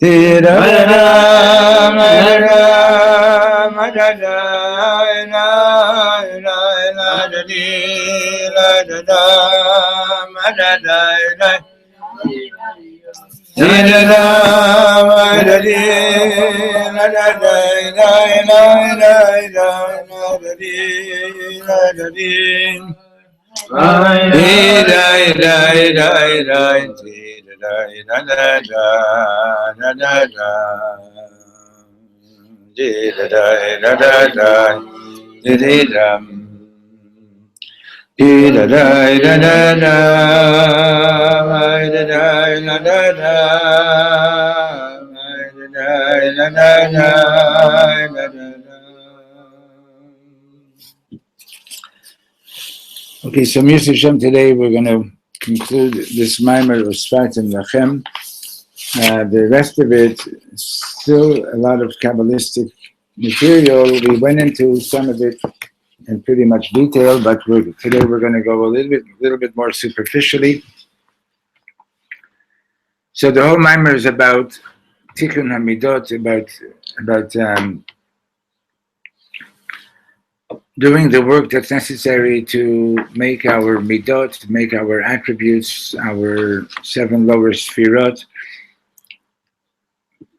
Okay, so Mir Hashem, today we're going to conclude this Maimer of Sfat and Lachem. The rest of it is still a lot of Kabbalistic material. We went into some of it in pretty much detail, but today we're going to go a little bit more superficially. So the whole Maimer is about Tikkun Hamidot, about doing the work that's necessary to make our midot, to make our attributes, our 7 lower Sefirot,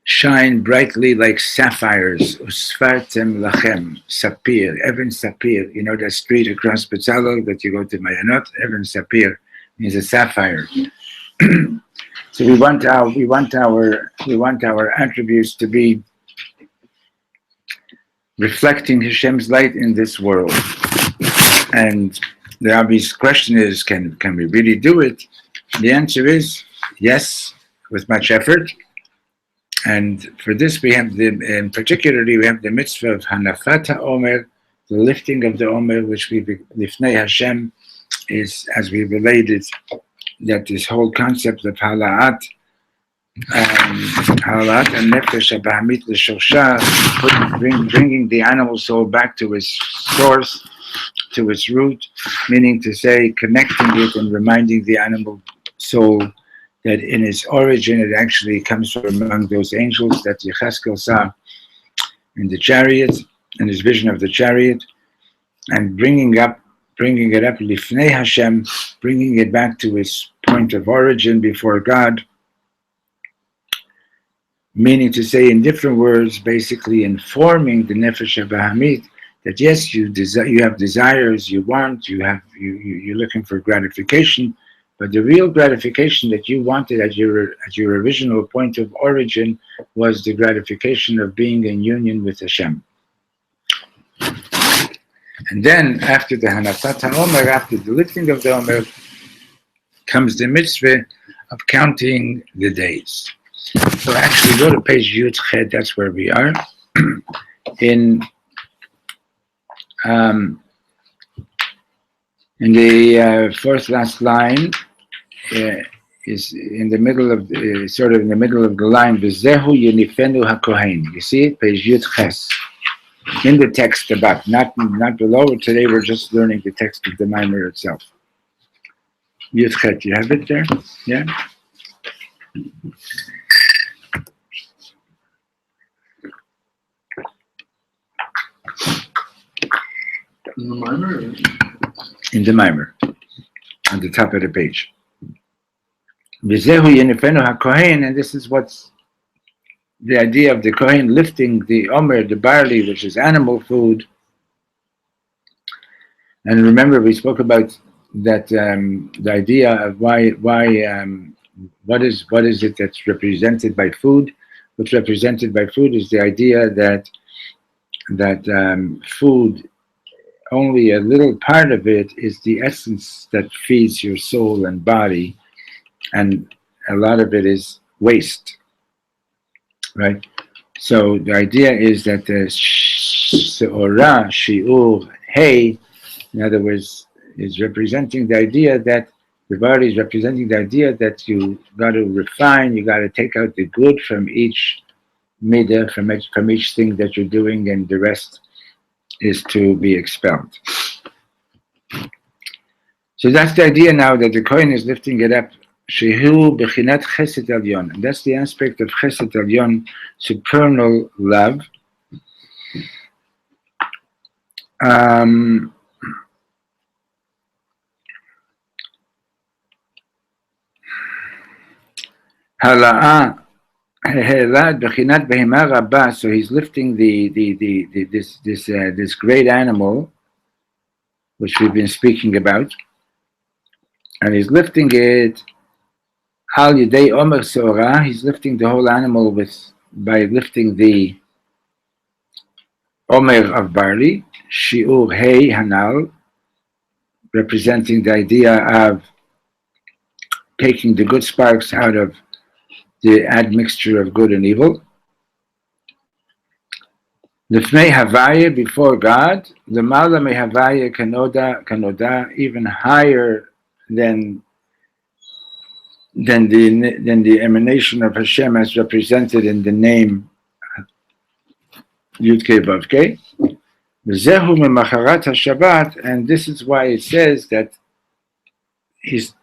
shine brightly like sapphires. Usfartem lachem, sapir, Even Sapir. You know that street across Bezalel that you go to Mayanot? Even Sapir means a sapphire. So we want our attributes to be reflecting Hashem's light in this world. And the obvious question is, can we really do it? The answer is yes, with much effort. And for this particularly we have the mitzvah of Sefirat Ha'omer, the lifting of the Omer, which we Lifnei Hashem is, as we related, that this whole concept of Hala'at and Nefesh Abahamit L'Shosha, bringing the animal soul back to its source, to its root, meaning to say connecting it and reminding the animal soul that in its origin it actually comes from among those angels that Yecheskel saw in the chariot, in his vision of the chariot, and bringing it up Lifnei Hashem, bringing it back to its point of origin before God. Meaning to say, in different words, basically informing the Nefesh Abahamit that yes, you have desires, you're looking for gratification, but the real gratification that you wanted at your original point of origin was the gratification of being in union with Hashem. And then after the Sefirat Ha'omer, after the lifting of the Omer, comes the mitzvah of counting the days. So actually go to page Yud Chet, that's where we are. In the fourth last line is in the middle of the line, V'zehu Yenifenu HaKohen. You see it? Page Yud Ches. In the text above, not below. Today we're just learning the text of the Maimer itself. Yud Chet, you have it there? Yeah? In the Maimer? In the Maimer, on the top of the page. V'zehu Yenifenu HaKohen, and this is what's the idea of the Kohen lifting the Omer, the barley, which is animal food. And remember, we spoke about that the idea of what is it that's represented by food? What's represented by food is the idea that food, only a little part of it is the essence that feeds your soul and body, and a lot of it is waste, right? So the idea is that the seorah, shiur, hay, in other words, is representing the idea that the body is representing the idea that you got to refine, you got to take out the good from each midah, from each thing that you're doing, and the rest is to be expelled. So that's the idea now, that the Kohen is lifting it up Shehu Bechinat Chesed Elyon. And that's the aspect of Chesed Elyon, supernal love. Hala'ah. So he's lifting this great animal, which we've been speaking about, and he's lifting it. Al Yidei Omer Seorah. He's lifting the whole animal by lifting the Omer of barley, Shiur Hei Hanal, representing the idea of taking the good sparks out of the admixture of good and evil. Lifnei Havaya, before God, Lemala Me Havaya Kanoda, even higher than the emanation of Hashem as represented in the name Yud Kei Vav Kei. Zehu Memacharat HaShabbat, and this is why it says that he's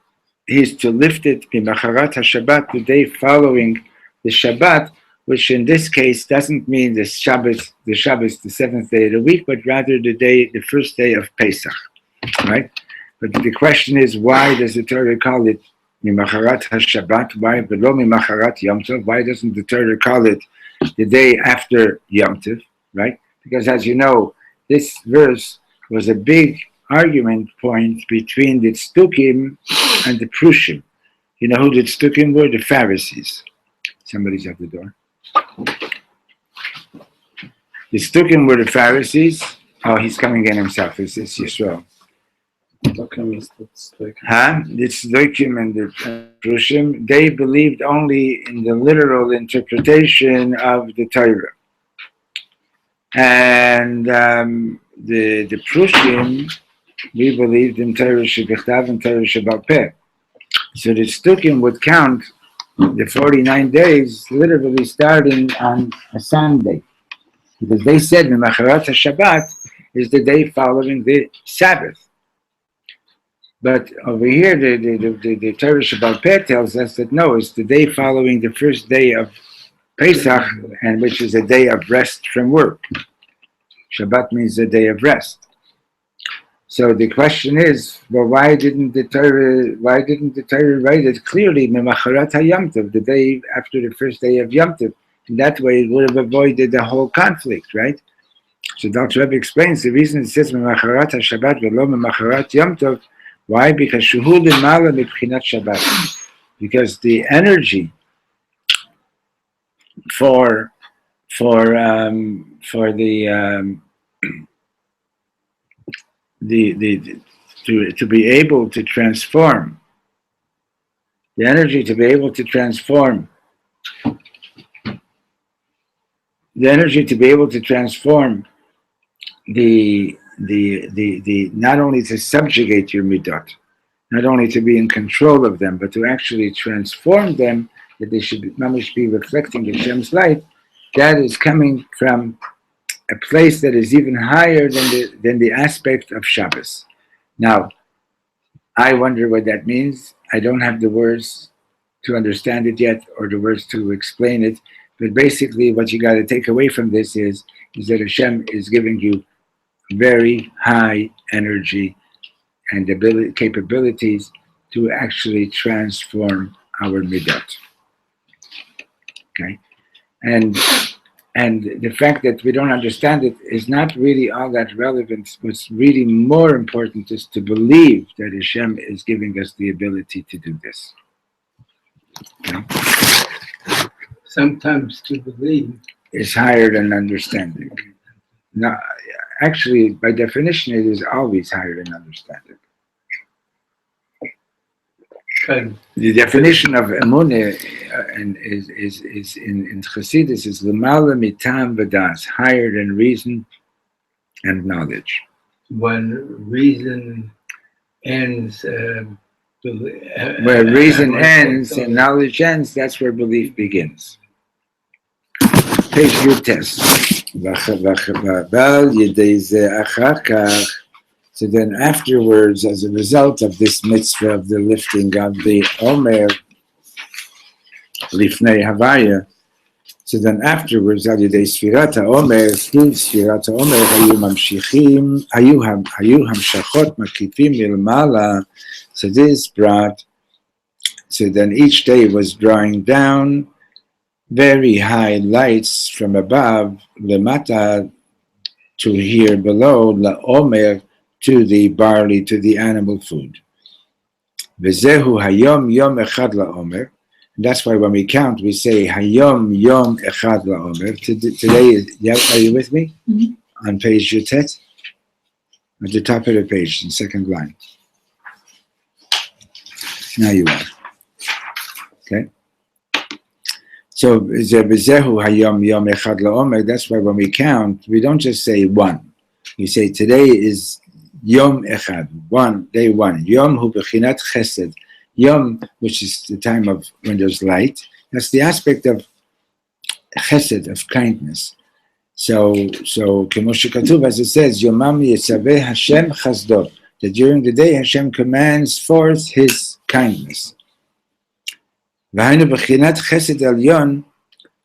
to lift it Memacharat HaShabbat, the day following the Shabbat, which in this case doesn't mean the Shabbos, the seventh day of the week, but rather the first day of Pesach, right? But the question is, why does the Torah call it Mimacharat HaShabbat? Why below Mimacharat Yom Tov? Why doesn't the Torah call it the day after Yom Tov, right? Because as you know, this verse was a big argument point between the Tzdukim and the Prushim. You know who the Tzdukim were? The Pharisees. Somebody's at the door. The Tzdukim were the Pharisees. Oh, he's coming in himself. It's Yisrael. The Tzdukim and the Prushim, they believed only in the literal interpretation of the Torah. And the Prushim, we believed in Torah Shebichtav and Torah Shebal Peh. So the Tzdukim would count the 49 days literally starting on a Sunday. Because they said Macharat HaShabbat is the day following the Sabbath. But over here, the Torah Shebal Peh tells us that no, it's the day following the first day of Pesach, and which is a day of rest from work. Shabbat means a day of rest. So the question is, well, why didn't the Torah write it clearly, Memacharat HaYom Tov, the day after the first day of Yom Tov? In that way, it would have avoided the whole conflict, right? So Dr. Rebbe explains the reason it says Memacharat HaShabbat v'lo Memacharat Yom Tov. Why? Because Shuhu Lemala Mibchinat Shabbat. Because the energy for to be able to transform, the energy to be able to transform, the not only to subjugate your midot, not only to be in control of them, but to actually transform them, that they should be reflecting Hashem's light. That is coming from a place that is even higher than the aspect of Shabbos. Now, I wonder what that means. I don't have the words to understand it yet, or the words to explain it. But basically, what you got to take away from this is that Hashem is giving you very high energy and capabilities to actually transform our midot. Okay, and the fact that we don't understand it is not really all that relevant. What's really more important is to believe that Hashem is giving us the ability to do this. Okay? Sometimes to believe is higher than understanding. Now, actually, by definition, it is always higher than understanding. The definition of emunah is in Chassidus is lemala mitam v'das, higher than reason and knowledge. When reason ends, where reason ends and knowledge ends, that's where belief begins. Page Yud Tes. So So then afterwards, as a result of this mitzvah of the lifting of the Omer, Lifnei Havaya, so then afterwards, על ידי ספירת העומר, through ספירת העומר, היו המשכות מקיפים מלמעלה. So this brought, so then each day was drawing down very high lights from above, למטה, to here below, לעומר, to the barley, to the animal food. וזהו היום יום אחד לעומר. That's why when we count, we say Hayom Yom Echad LaOmer. Today, are you with me? Mm-hmm. On page Yutet? At the top of the page, in second line. Now you are. Okay? So, Zehu Hayom Yom Echad LaOmer. That's why when we count, we don't just say one. We say today is Yom Echad, one, day one. Yom Hu Bechinat Chesed. Yom, which is the time of when there's light, that's the aspect of chesed, of kindness. So, Kemo shekatuv, as it says, Yomam Yitzaveh Hashem Chasdo, that during the day Hashem commands forth His kindness. V'hainu b'chinat chesed elyon.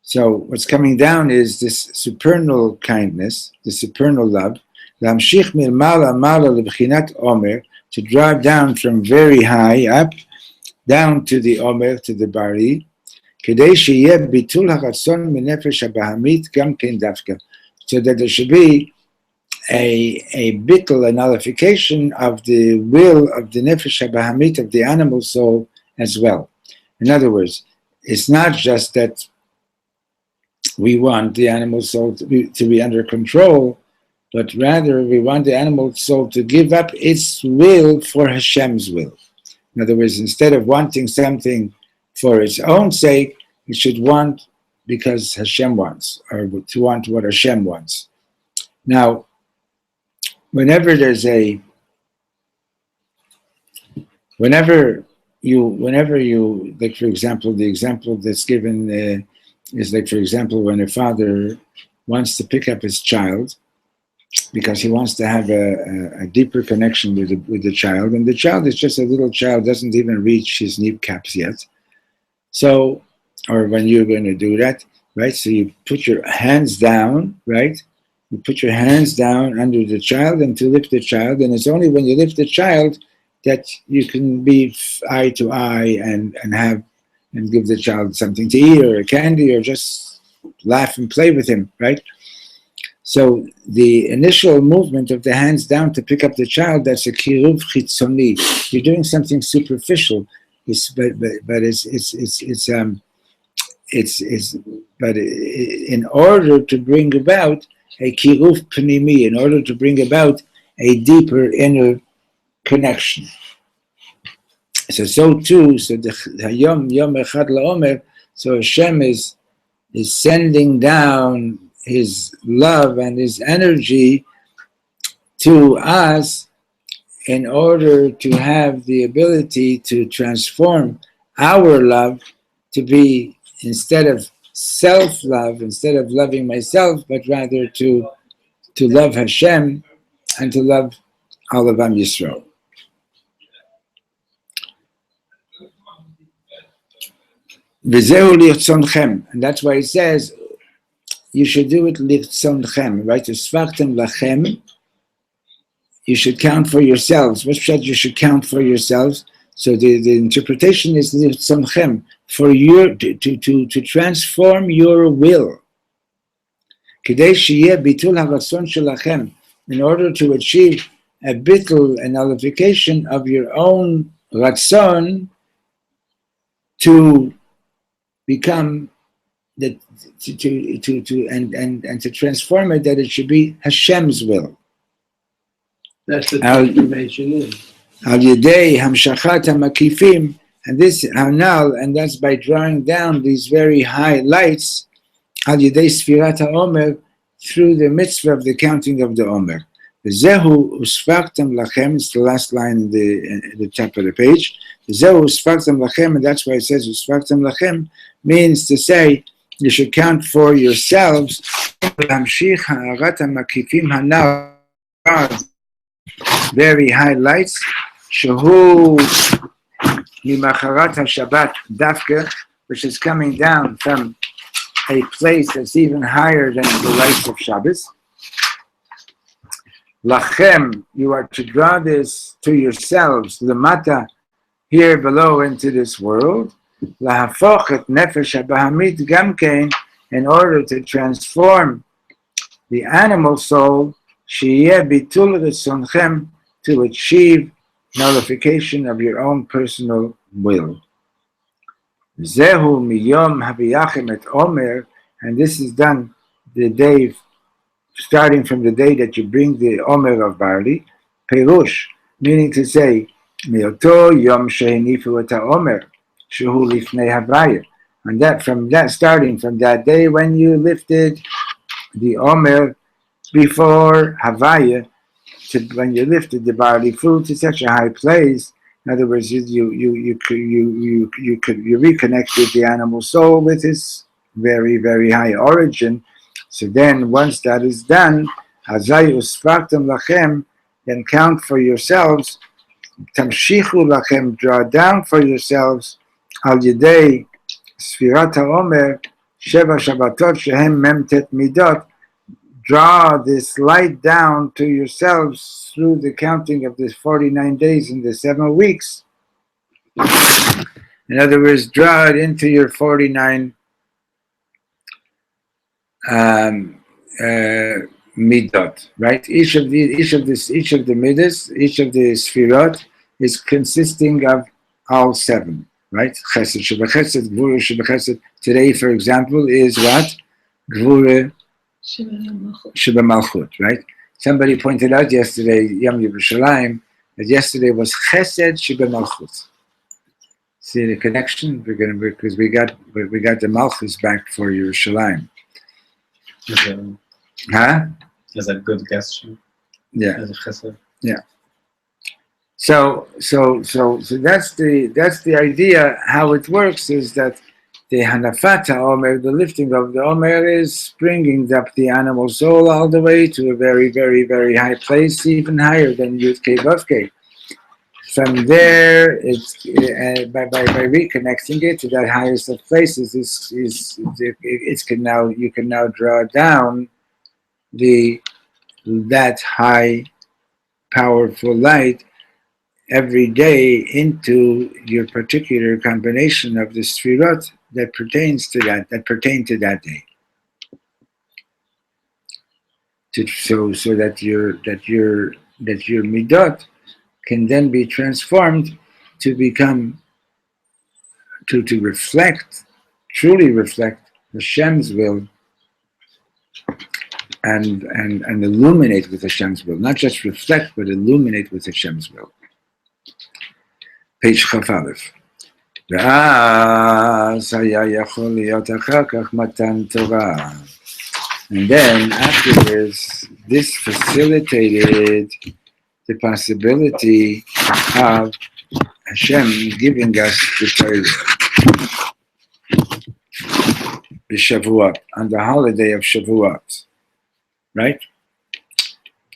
So what's coming down is this supernal kindness, the supernal love. L'amshich milmala mala leb'chinat omer, to draw down from very high up, down to the Omer, to the Bari, כדי שיהיה ביטול הרצון מנפש הבהמית גם כן דווקא. So that there should be a bittul, a nullification of the will of the nefesh habahamit, of the animal soul as well. In other words, it's not just that we want the animal soul to be under control, but rather we want the animal soul to give up its will for Hashem's will. In other words, instead of wanting something for its own sake, it should want because Hashem wants, or to want what Hashem wants. Now, whenever you, like for example, the example that's given is like, for example, when a father wants to pick up his child, because he wants to have a deeper connection with the child, and the child is just a little child, doesn't even reach his kneecaps yet. So, or when you're going to do that, right? So you put your hands down, right? You put your hands down under the child and to lift the child, and it's only when you lift the child that you can be eye to eye and give the child something to eat or a candy or just laugh and play with him, right? So the initial movement of the hands down to pick up the child, that's a kiruv chitzoni. You're doing something superficial, but in order to bring about a kiruv pnimi, in order to bring about a deeper inner connection. So too, so the Hayom Yom Echad LaOmer, so Hashem is sending down His love and His energy to us in order to have the ability to transform our love to be, instead of self-love, instead of loving myself, but rather to love Hashem and to love all of Am Yisrael. And that's why it says you should do it lichtzonchem, right? Usfachtem lachem. You should count for yourselves. What said you should count for yourselves? So the interpretation is lichtzonchem, for your to transform your will. Kidei sheyeh bitul haratzon shelachem, in order to achieve a bittul, a nullification of your own ratzon, to become that to transform it, that it should be Hashem's will. That's what the information is. Al yedei hamshachat hamakifim, and this hanal, and that's by drawing down these very high lights. Al yedei Sefirat Ha'omer, through the mitzvah of the counting of the Omer. Zehu usfachtem lachem. It's the last line in the top of the page. Zehu usfachtem lachem, and that's why it says usfachtem lachem, means to say you should count for yourselves. very high lights. Shehu mimacharat Shabbat dafka, which is coming down from a place that's even higher than the lights of Shabbos. Lachem, you are to draw this to yourselves, lemata, here below into this world. Lahafoch et nefesh habahamit gamkein, in order to transform the animal soul, sheyeh bitul resonchem, to achieve nullification of your own personal will. Zehu miyom haviyachem et omer, and this is done the day, starting from the day that you bring the omer of barley, perush, meaning to say, mioto yom shehenifu et omer, shehu lifnei havraya, and starting from that day when you lifted the omer before havaya, when you lifted the barley fruit to such a high place. In other words, you reconnected the animal soul with its very, very high origin. So then, once that is done, hazay usfaktam lachem, then count for yourselves, tamshichu lachem, draw down for yourselves, al yedei Sefirat Ha'omer, sheva shabbatot shehem memtet midot, draw this light down to yourselves through the counting of the 49 days and the 7 weeks. In other words, draw it into your 49 midot, right? Each of the midas, each of the sfirot is consisting of all 7, right? Chesed shebechesed, gvura shebechesed. Today, for example, is what? Gvura Sheba Malchut, right? Somebody pointed out yesterday, Yom Yerushalayim, that yesterday was Chesed Sheba Malchut. See the connection? Because we got the Malchus back for Yerushalayim. Okay. Huh? As a good gesture. Yeah. As a chesed. Yeah. So that's the idea. How it works is that the Hanafat Ha'omer, the lifting of the Omer, is bringing up the animal soul all the way to a very, very, very high place, even higher than Yud Kei Vav Kei. From there, it's by reconnecting it to that highest of places, you can now draw down that high, powerful light every day into your particular combination of the sfirot that pertain to that day. So that your midot can then be transformed to become to truly reflect Hashem's will and illuminate with Hashem's will. Not just reflect, but illuminate with Hashem's will. Page Chaf Aleph. And then afterwards, this facilitated the possibility of Hashem giving us the Torah. B'Shavuot, on the holiday of Shavuot. Right?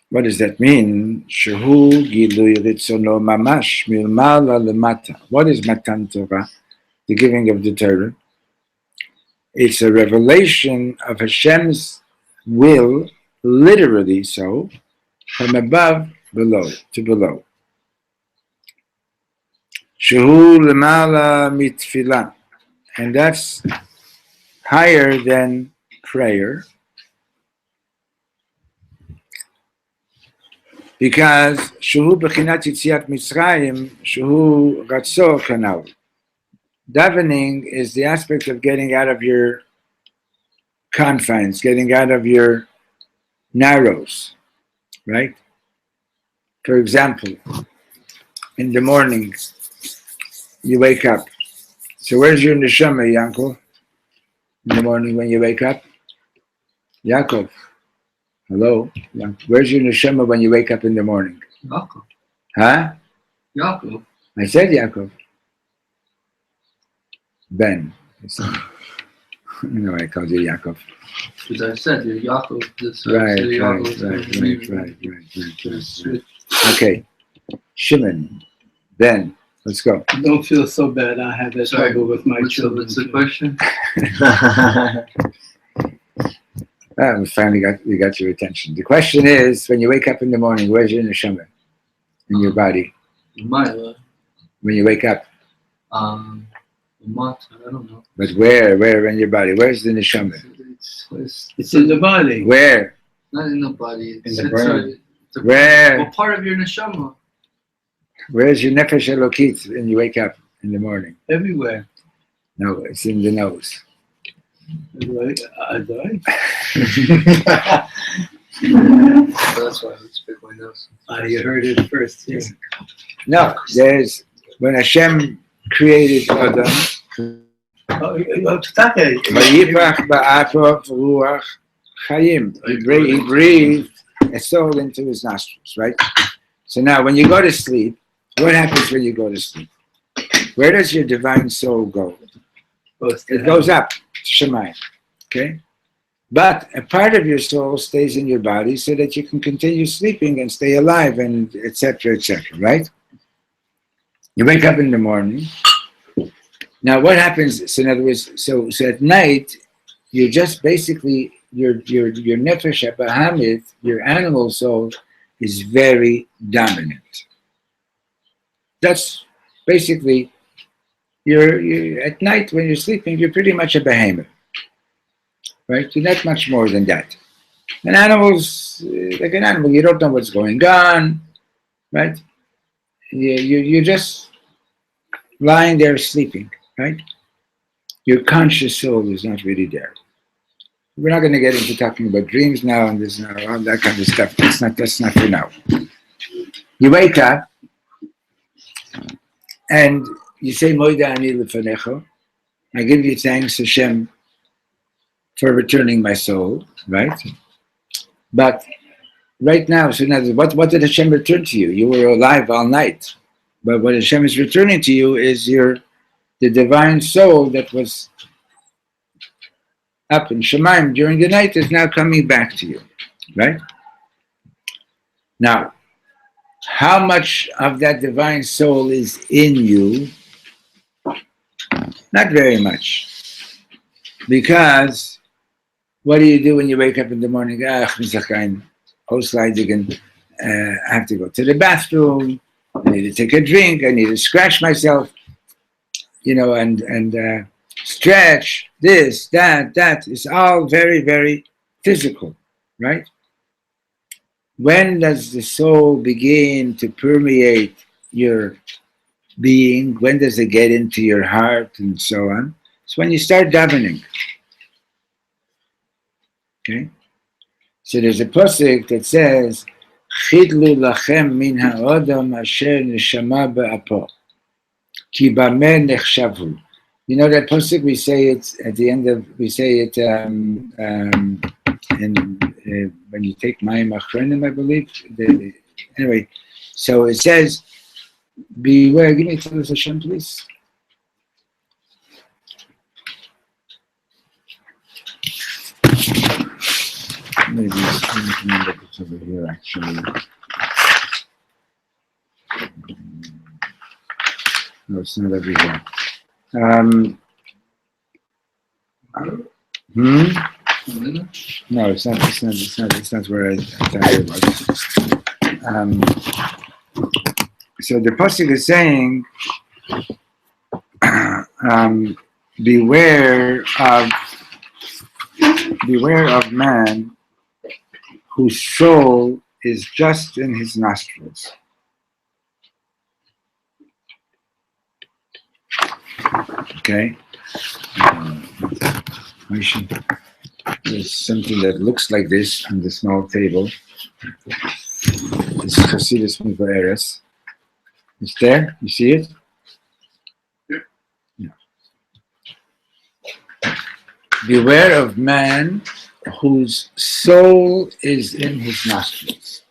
What does that mean? Shehu gilui ritzono mamash milmala lemata. What is Matan Torah? The giving of the Torah. It's a revelation of Hashem's will, literally so, from above to below. Shehu lemala mitfilah, and that's higher than prayer, because shehu bechinat yitziat Mitzrayim, shehu ratzo kanal. Davening is the aspect of getting out of your confines, getting out of your narrows, right? For example, in the morning, you wake up. So where's your neshama, Yankov? In the morning when you wake up? Yaakov. Hello? Where's your neshama when you wake up in the morning? Yaakov. Huh? Yaakov. I said Yaakov. Ben. No, I called you Yaakov. Because I said you're Yaakov. Right. Okay. Shimon. Ben. Let's go. Don't feel so bad. I have that Sorry, trouble with my what's children. What's the question? We finally got your attention. The question is, when you wake up in the morning, where's your neshama in your body? Mine. When you wake up, What? I don't know. but where in your body? Where's the neshama? It's in the body. Where? Not in the body. In the brain. Where? What part of your neshama? Where's your nefesh elokit when you wake up in the morning? Everywhere. No, it's in the nose. Right? Right? So that's why I would pick my nose. You heard it first here. No, there's when Hashem created Adam. Vayipach ba'apo ruach chayim. He breathed a soul into his nostrils, right? So now, when you go to sleep, what happens when you go to sleep? Where does your divine soul go? It goes up to Shemayim, okay? But a part of your soul stays in your body so that you can continue sleeping and stay alive, and etc., right? You wake up in the morning. Now, what happens? So, in other words, so at night, you just basically your nefesh habahamit, your animal soul, is very dominant. That's basically you're at night when you're sleeping. You're pretty much a behemoth, right? You're not much more than that. An animal's like an animal. You don't know what's going on, right? You're just lying there sleeping, right? Your conscious soul is not really there. We're not going to get into talking about dreams now and this now, all that kind of stuff. That's not for now. You wake up and you say, Moida ani lefanecho. I give you thanks, Hashem, for returning my soul, right? But right now, so now, what did Hashem return to you? You were alive all night. But what Hashem is returning to you is the divine soul that was up in Shemaim during the night is now coming back to you, right? Now, how much of that divine soul is in you? Not very much. Because what do you do when you wake up in the morning? I have to go to the bathroom. I need to take a drink. I need to scratch myself, and stretch, this, that. It's all very, very physical, right? When does the soul begin to permeate your being? When does it get into your heart and so on? It's when you start davening. Okay? So there's a pasuk that says, Chidlu lachem min ha'odam asher neshama ba'apo, ki bameh nechshavu. You know that pasuk, we say it at the end of, we say it when you take Mayim Achronim, I believe. Anyway, so it says, beware, give me Tzilas Hashem, please. Maybe it's over here, actually. No, it's not over here. No, it's not where I thought it was. So the pasuk is saying, beware of man whose soul is just in his nostrils. Okay? There's something that looks like this on the small table. This is Hasidus Mivaeres. It's there? You see it? Yeah. Beware of man whose soul is in his nostrils.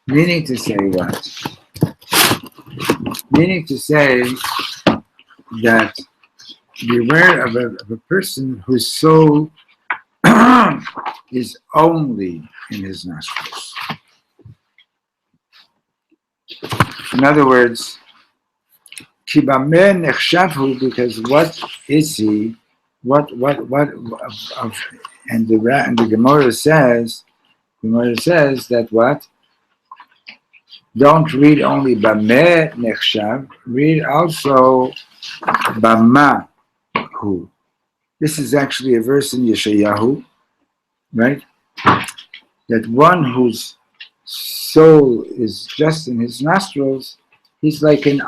Meaning to say what? Meaning to say that beware of a person whose soul is only in his nostrils. In other words, ki bameh nechshavhu, because what is he? What of and the Gemara says that what? Don't read only bameh nechshav, read also bamahu. This is actually a verse in Yeshayahu, right? That one whose soul is just in his nostrils, he's like a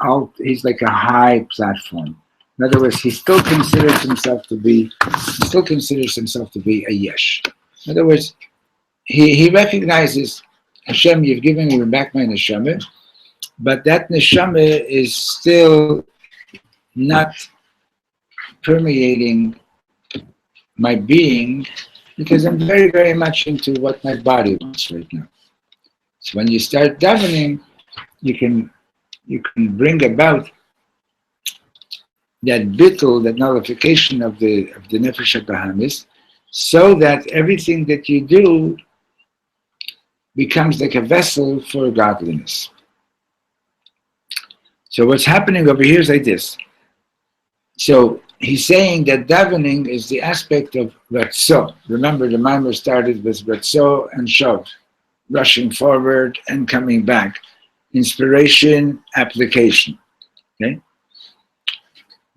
high platform. In other words, he still considers himself to be a yesh. In other words, he recognizes, Hashem, you've given me back my neshama, but that neshama is still not permeating my being, because I'm very, very much into what my body wants right now. So when you start davening, you can bring about that bittul, that nullification of the nefesh habahamis, so that everything that you do becomes like a vessel for godliness. So what's happening over here is like this. So he's saying that davening is the aspect of ratzo. Remember, the Maimer started with ratzo and shov, rushing forward and coming back. Inspiration, application. Okay?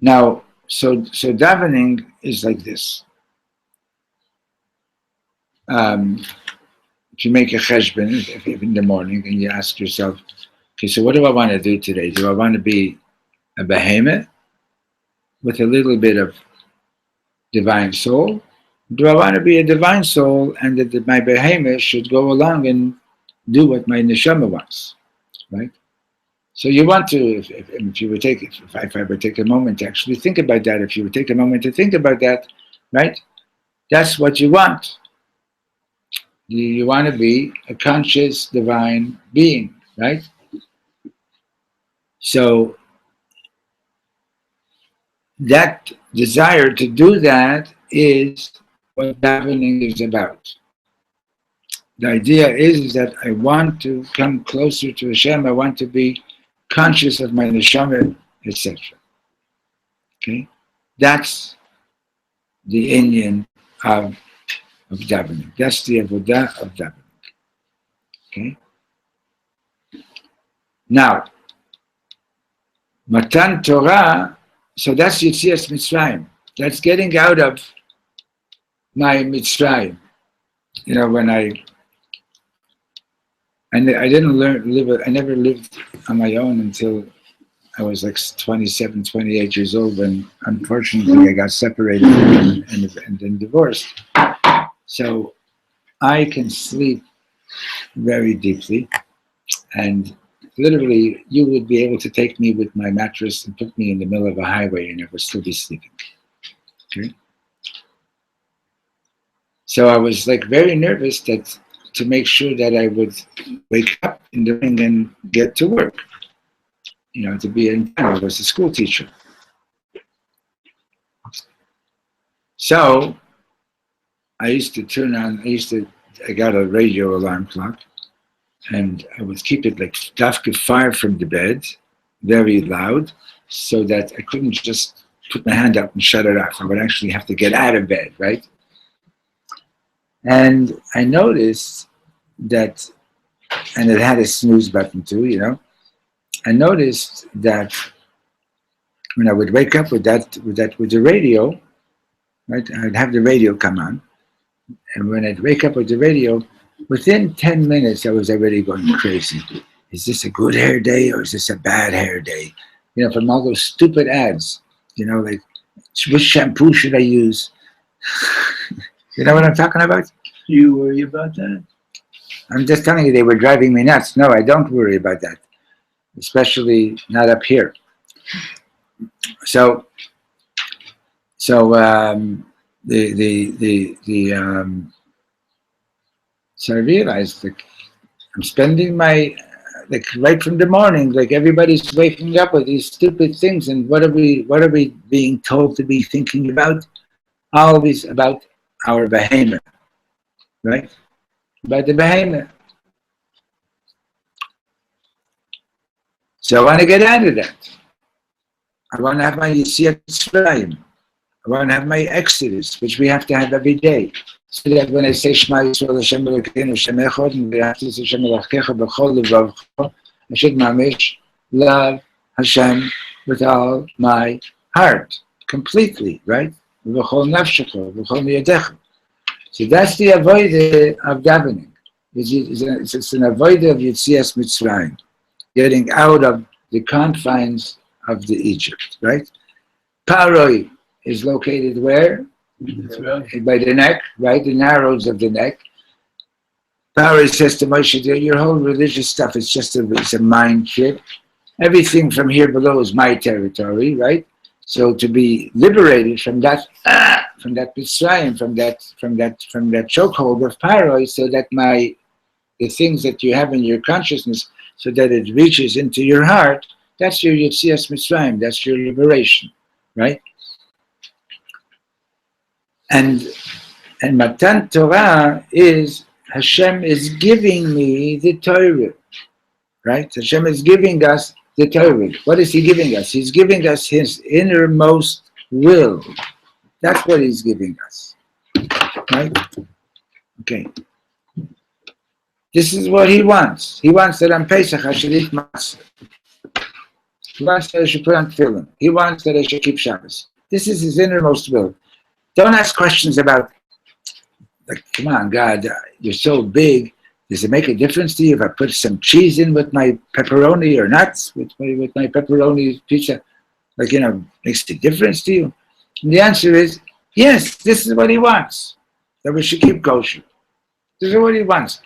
Now, so davening is like this. If you make a cheshbon if in the morning and you ask yourself, okay, so what do I want to do today? Do I want to be a behemoth with a little bit of divine soul? Do I want to be a divine soul and that my behemoth should go along and do what my neshama wants, right? So you want to, if I would take a moment to actually think about that, if you would take a moment to think about that, right? That's what you want. You want to be a conscious divine being, right? So that desire to do that is what davening is about. The idea is that I want to come closer to Hashem. I want to be conscious of my neshama, etc. Okay, that's the inyan of davening. That's the avodah of davening. Okay. Now, Matan Torah. So that's Yetzias Mitzrayim. That's getting out of my Mitzrayim. You know, when I never lived on my own until I was like 27, 28 years old, when unfortunately I got separated and then divorced. So I can sleep very deeply, and literally you would be able to take me with my mattress and put me in the middle of a highway and I would still be sleeping. Okay? So I was like very nervous to make sure that I would wake up in the morning and get to work. You know, to be in town. I was a school teacher. So I got a radio alarm clock, and I would keep it like dafka far from the bed, very loud, so that I couldn't just put my hand up and shut it off. I would actually have to get out of bed, right? And I noticed that, and it had a snooze button too, you know. I noticed that when I would wake up with the radio, right? I'd have the radio come on, and when I'd wake up with the radio, within 10 minutes I was already going crazy. Is this a good hair day or is this a bad hair day? You know, from all those stupid ads, you know, like which shampoo should I use? You know what I'm talking about? You worry about that? I'm just telling you, they were driving me nuts. No, I don't worry about that, especially not up here. So I realized, like, I'm spending my, like, right from the morning, like everybody's waking up with these stupid things, and what are we being told to be thinking about? Always about our behemoth, right? About the behemoth. So I want to get out of that. I want to have my Yeshivat Simchat. I want to have my Exodus, which we have to have every day. So that when I say Shema Yisrael Hashem Elokeinu Hashem Echad, and we have to say Hashem Elokecha B'chol Levavcha, I should mamish love Hashem with all my heart, completely, right? V'chol nafshecha, v'chol miyadecha. So that's the avodah of davening. It's an avodah of Yetzias Mitzrayim, getting out of the confines of the Egypt, right? Paroi is located where? By the neck, right? The narrows of the neck. Paroi says to Moshe, your whole religious stuff is just it's a mind trip. Everything from here below is my territory, right? So to be liberated from that Mitzrayim, from that chokehold of Paroi, so that the things that you have in your consciousness, so that it reaches into your heart, that's your Yetzias Mitzrayim, that's your liberation, right? And Matan Torah is Hashem is giving me the Torah, right? Hashem is giving us the Torah. What is He giving us? He's giving us His innermost will. That's what He's giving us, right? Okay. This is what He wants. He wants that on Pesach I should eat matzah. He wants that I should put on tefillin. He wants that I should keep Shabbos. This is His innermost will. Don't ask questions about, like, come on, God, you're so big. Does it make a difference to you if I put some cheese in with my pepperoni or not with my pepperoni pizza? Like, makes a difference to you? And the answer is, yes, this is what He wants. That we should keep kosher. This is what He wants.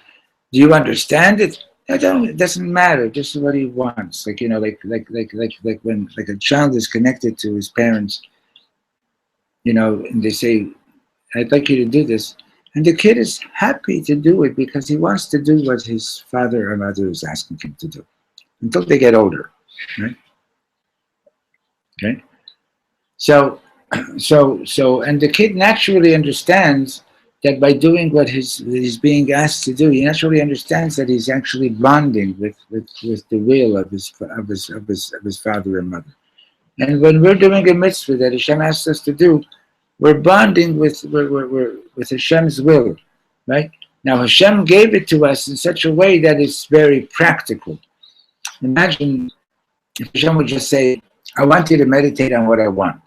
Do you understand it? It doesn't matter. This is what He wants. Like, like when a child is connected to his parents, and they say, I'd like you to do this. And the kid is happy to do it because he wants to do what his father or mother is asking him to do until they get older, right? Okay. So, and the kid naturally understands that by doing what he's being asked to do, he naturally understands that he's actually bonding with the will of his father and mother. And when we're doing a mitzvah that Hashem asks us to do, we're bonding with Hashem's will, right? Now Hashem gave it to us in such a way that it's very practical. Imagine if Hashem would just say, I want you to meditate on what I want.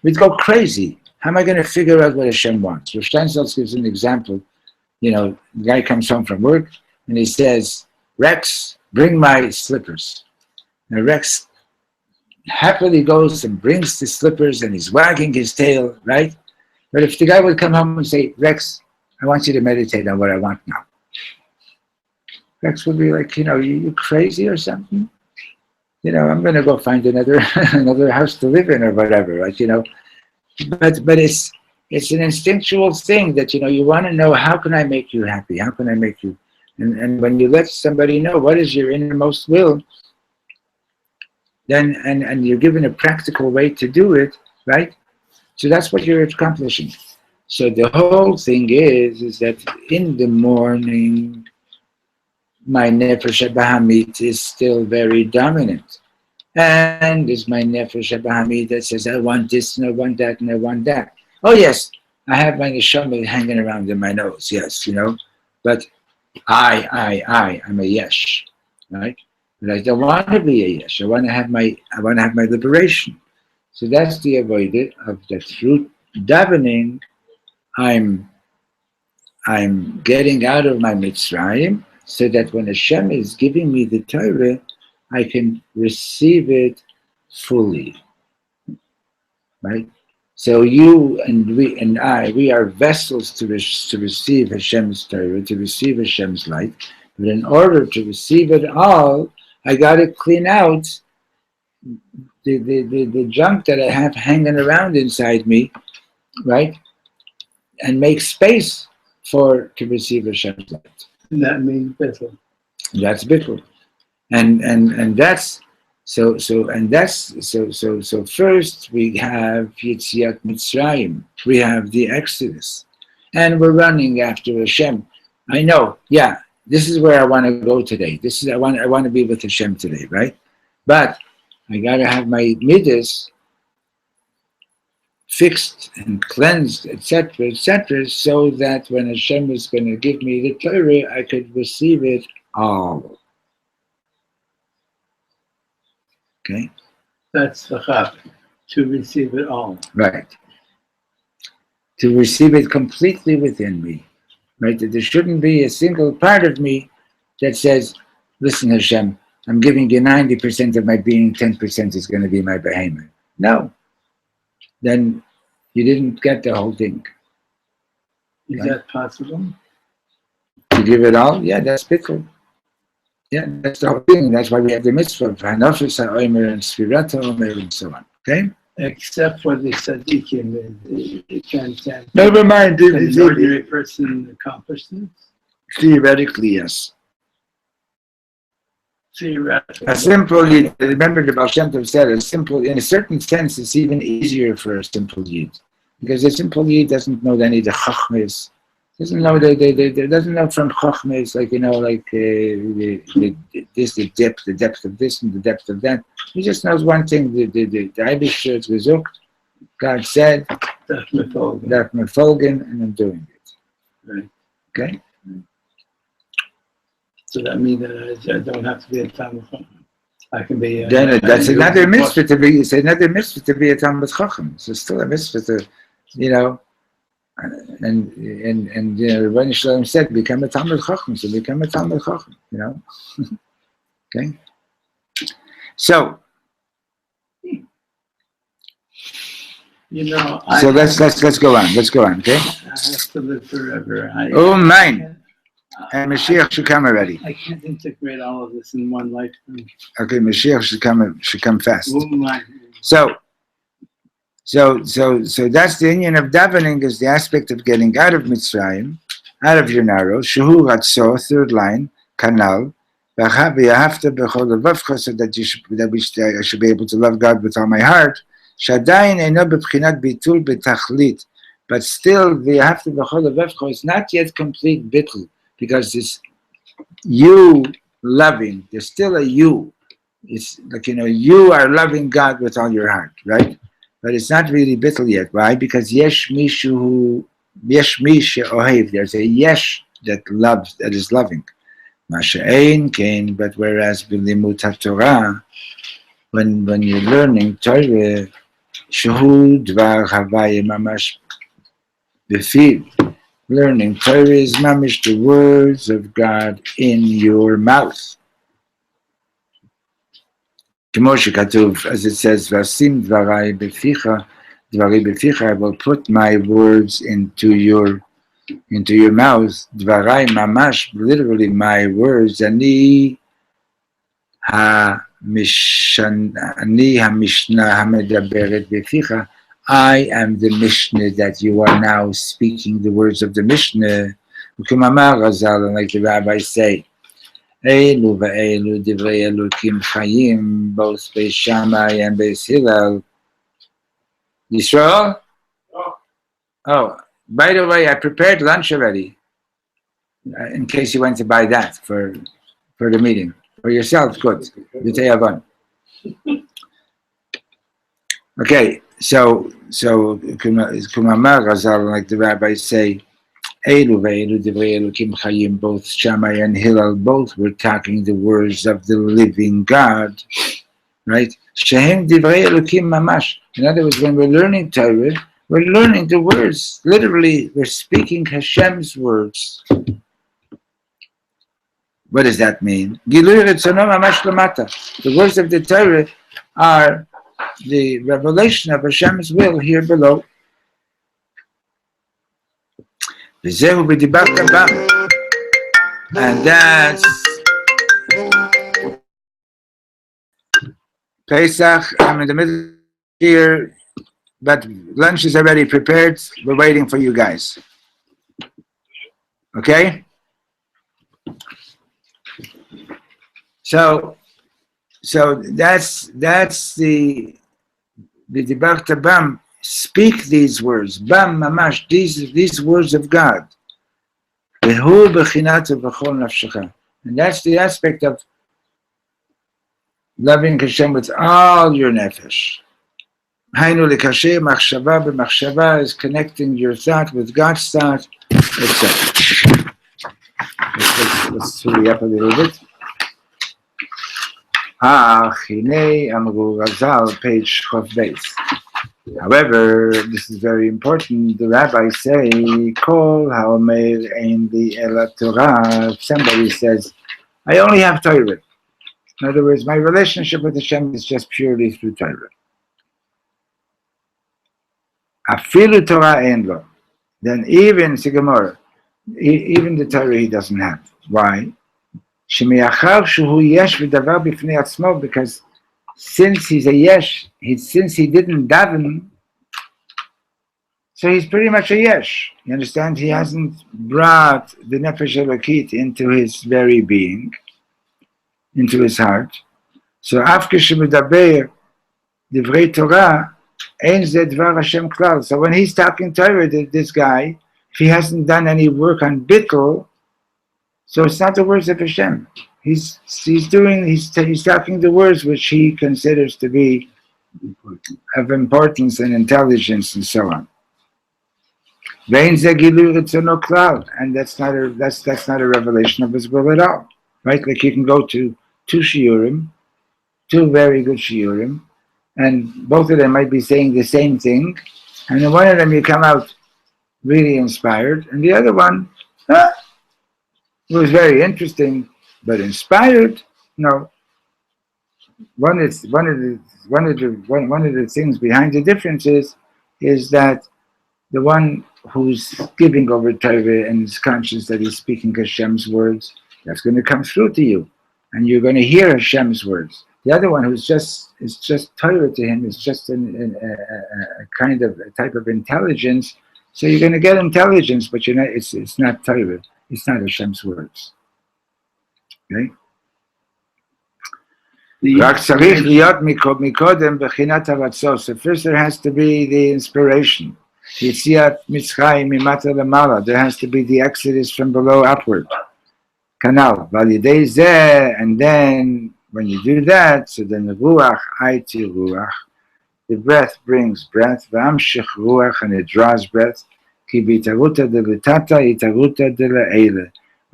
We'd go crazy. How am I going to figure out what Hashem wants? Rav Steinsaltz gives an example. The guy comes home from work and he says, Rex, bring my slippers. And Rex happily goes and brings the slippers and he's wagging his tail, right? But if the guy would come home and say, Rex, I want you to meditate on what I want now. Rex would be like, you crazy or something? I'm going to go find another house to live in or whatever, right? But it's an instinctual thing that, you want to know, how can I make you happy? How can I make you? And when you let somebody know what is your innermost will, then and you're given a practical way to do it, right? So that's what you're accomplishing. So the whole thing is that in the morning, my nefesh bahamit is still very dominant. And it's my nefesh bahamit that says, I want this and I want that and I want that. Oh yes, I have my neshama hanging around in my nose, yes, but I'm a yesh, right? But I don't want to be a yesh. I want to have my liberation. So that's the avodah of that through davening. I'm getting out of my Mitzrayim, so that when Hashem is giving me the Torah, I can receive it fully. Right? So you and we are vessels to receive Hashem's Torah, to receive Hashem's light. But in order to receive it all, I got to clean out the junk that I have hanging around inside me, right? And make space to receive Hashem's light. And that means bittul. That's bittul. And that's so first we have Yetziat Mitzrayim, we have the Exodus, and we're running after Hashem. I know, yeah, this is where I want to go today. I want to be with Hashem today, right? But I gotta have my midas fixed and cleansed, etc., so that when Hashem is going to give me the Torah, I could receive it all. Okay? That's the chap, to receive it all. Right. To receive it completely within me. Right? That there shouldn't be a single part of me that says, listen, Hashem, I'm giving you 90% of my being, 10% is going to be my behemoth. No. Then you didn't get the whole thing. Is Right. that possible? To give it all? Yeah, that's bittul. Yeah, that's the whole thing. That's why we have the mitzvah of Sefirat Ha'omer and Sefirat Ha'omer and so on. Okay? Except for the tzaddikim, it can Never mind. an ordinary person accomplish this? Theoretically, yes. Theoretically. A simple yid, remember the Baal Shem Tov said, a simple, in a certain sense, it's even easier for a simple yid. Because a simple yid doesn't know any of the chachmes, doesn't know doesn't know from chachmes, like, like the depth of this and the depth of that. He just knows one thing, the Eibishter is gesucht, God said, That's mythology. that Mefolgen, and I'm doing it. Right. Okay? So that means that I don't have to be a Talmud Chacham. I can be. Then that's another mitzvah to be. It's another mitzvah to be a Talmud Chacham. So it's still a mitzvah to, and Rabbi Shalom said, become a Talmud Chacham. So become a Talmud Chacham. Okay. So. So let's go on. Let's go on. Okay. I have to live forever. Oh, mine. And Mashiach should come already. I can't integrate all of this in one lifetime. Okay, Mashiach should come fast. Oh my. So that's the union of davening, is the aspect of getting out of Mitzrayim, out of your narrow. Shehu Ratzo, third line, Kanal. V'ahavta b'chol levavcha, so that I should be able to love God with all my heart. Shadayin eino b'bchinat bitul b'tachlit, but still v'ahavta b'chol levavcha is not yet complete bittul. Because it's you loving, there's still a you. It's like, you are loving God with all your heart, right? But it's not really bittul yet. Why? Because yesh mi she'ohev, there's a yesh that loves, that is loving. Masha'ein kain, but whereas b'limut haTorah, when you're learning Torah, shehu dvar havaya mamash b'fiv. Learning Torah is mamish, the words of God in your mouth. As it says, Vasim dvarai beficha, I will put my words into your mouth. Dvarai mamash, literally my words. Ani ha-mishnah ha-medaberet beficha. I am the Mishnah that you are now speaking the words of the Mishnah. And like the rabbis say, Eilu va'eilu divrei Elokim chayim, both Beis Shammai and Beis Hillel. Yisrael? Oh, by the way, I prepared lunch already, in case you went to buy that for the meeting. For yourself, good. B'tei avon. Okay. So Kumamar Razal, like the rabbis say, Eilu ve'eilu divrei Elokim chayim, both Shammai and Hillel, both were talking the words of the living God, right? Shehem divrei Elokim mamash. In other words, when we're learning Torah, we're learning the words. Literally, we're speaking Hashem's words. What does that mean? Gilui retzono mamash lamata. The words of the Torah are the revelation of Hashem's will here below. And that's Pesach. I'm in the middle here, but lunch is already prepared. We're waiting for you guys. Okay? So that's the Dibarta Bam, speak these words, Bam Mamash, these words of God. And that's the aspect of loving Hashem with all your nefesh. Hainu lekasher machshava b'machshava is connecting your thought with God's thought, etc. Let's hurry up a little bit. Hinei amru Razal, page Chof Beis. However, this is very important. The rabbis say, Kol Ha'omer ein li ela Torah. If somebody says, I only have Torah. In other words, my relationship with Hashem is just purely through Torah. Afilu Torah ein lo. Then even Sigamor, even the Torah he doesn't have. Why? Shemiachar shuhu yesh v'davar b'fnei atzmo, because since he's a yesh, since he didn't daven, so he's pretty much a yesh. You understand? He hasn't brought the nefesh elokit into his very being, into his heart. So after shemedaber divrei Torah, ein ze dvar Hashem klal. So when he's talking Torah, this guy, if he hasn't done any work on bittul, so it's not the words of Hashem. He's talking the words which he considers to be of importance and intelligence and so on. And that's not a revelation of his will at all. Right? Like you can go to two shiurim, two very good shiurim, and both of them might be saying the same thing, and in one of them you come out really inspired, and the other one, it was very interesting, but inspired, no. One of the things behind the difference is that the one who's giving over Torah and is conscious that he's speaking Hashem's words, that's going to come through to you, and you're going to hear Hashem's words. The other one it's just Torah to him, is just a type of intelligence. So you're going to get intelligence, but you're not. It's not Torah. It's not Hashem's words. Okay? So first there has to be the inspiration. There has to be the exodus from below upward. Canal. And then when you do that, so then the ruach, the breath brings breath, and it draws breath. When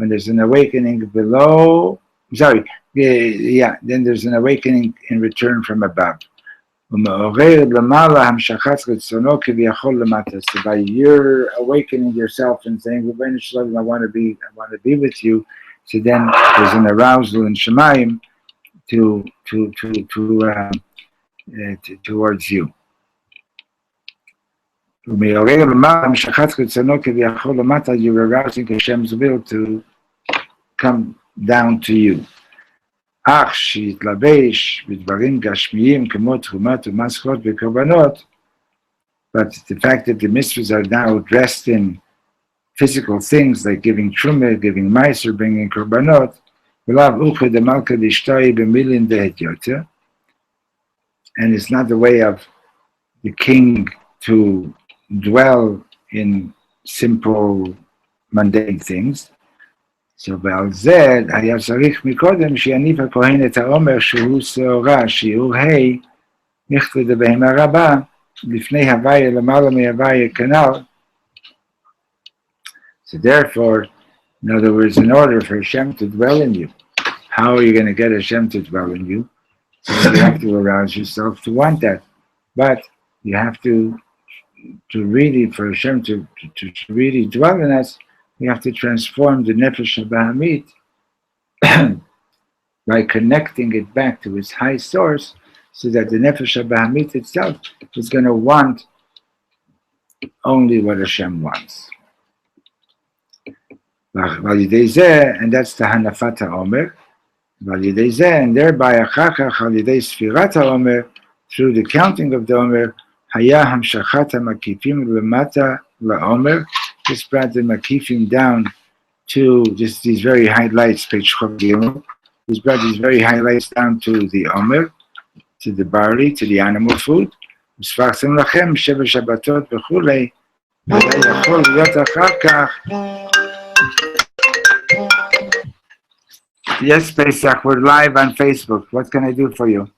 there's an awakening below, then there's an awakening in return from above. So by your awakening yourself and saying, I want to be with you, so then there's an arousal in Shemayim towards you. You're arousing Hashem's will to come down to you. But the fact that the mitzvahs are now dressed in physical things like giving trumah, giving meiser, bringing korbanot, and it's not the way of the king to dwell in simple, mundane things. So ועל זה היה צריך מקודם שיניף הכהן את העומר שהוא שעורה, שיעור ה' נכתב בהמה רבה, לפני הוויה למעלה מהוויה כנ"ל. So therefore, in other words, in order for Hashem to dwell in you, how are you going to get Hashem to dwell in you? So you have to arouse yourself to want that. But you have to really, for Hashem to really dwell in us, we have to transform the nefesh habahamit by connecting it back to its high source, so that the nefesh habahamit itself is going to want only what Hashem wants. And that's the Hanafat Ha'omer. And thereby, Sefirat Ha'omer, through the counting of the Omer, Haya Hamshachat HaMakifim Lemata LaOmer, this brought the Makifim down to just these very highlights, page Chof. This brought these very highlights down to the Omer, to the barley, to the animal food. וספרתם לכם 7 שבתות וכולי, וזה יכול להיות אחר כך Yes, Pesach, we're live on Facebook. What can I do for you?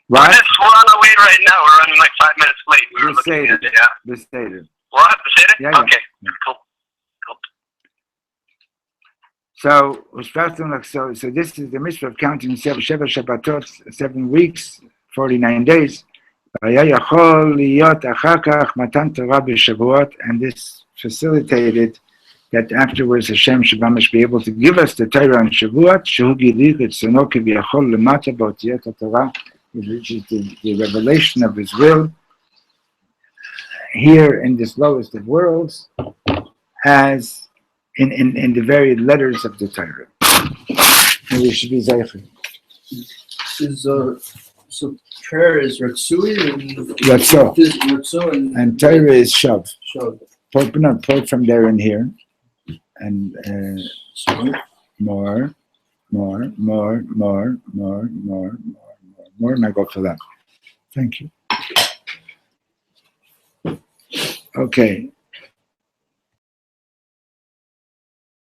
What? We're on our way right now. We're running like 5 minutes late. We were looking Beseder. at it, yeah. Beseder. What? Say it? Yeah, yeah. Okay, Yeah. cool. So this is the mitzvah of counting seven Shabbatot, 7 weeks, 49 days. And this facilitated that afterwards Hashem Shabbat be able to give us the Torah on Shavuot, which is the revelation of His will here in this lowest of worlds, as in the very letters of the Torah. And we should be zeicher. So prayer is Ratsui and Ratzah. And Torah is Shav. Shav. Pull from there and here. And more, and I go for that. Thank you. Okay.